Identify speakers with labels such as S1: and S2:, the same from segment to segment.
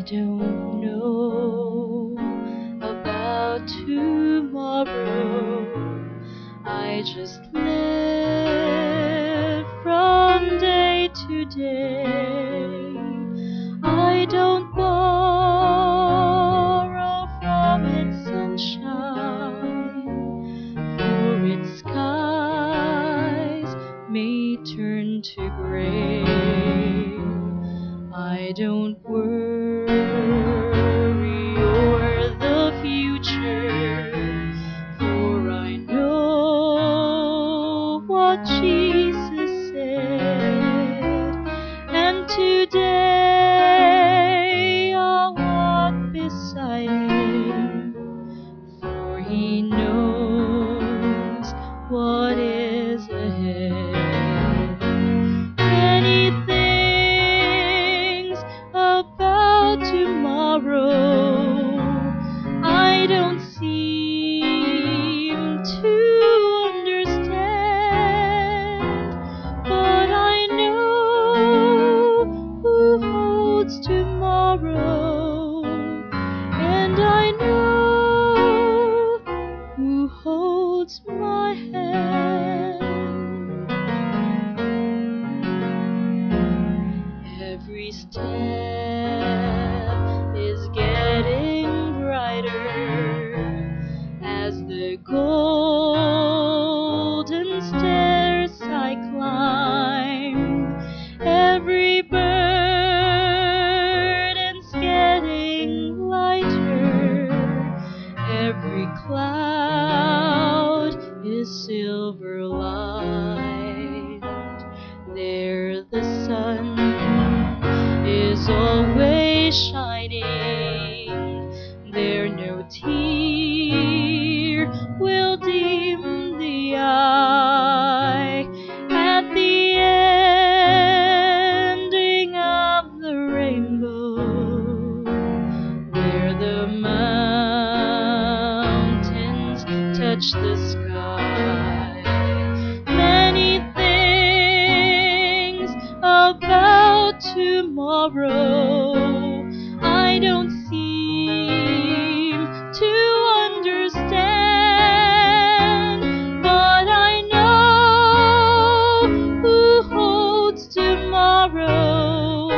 S1: don't know about tomorrow. I just live from day to day. I don't borrow from its sunshine, for its skies may turn to gray. I don't worry o'er the future, for I know what Jesus said, and today I'll walk beside Him, for He knows what is ahead. Many things about tomorrow I don't seem to understand, but I know who holds tomorrow, and I know who holds my hand. Every step is getting brighter as the golden stairs I climb. Every burden's getting lighter, every cloud is silver lined. There the sun is always shining, there no tear will dim the eye. At the ending of the rainbow, where the mountains touch the sky, many things about tomorrow I don't seem to understand, but I know who holds tomorrow,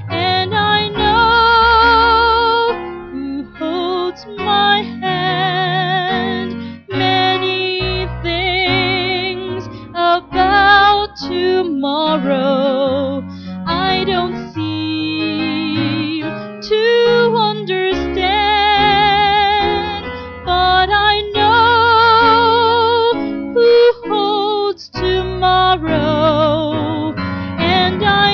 S1: and I know who holds my hand. Many things about tomorrow I don't seem to understand, but I know who holds tomorrow, and I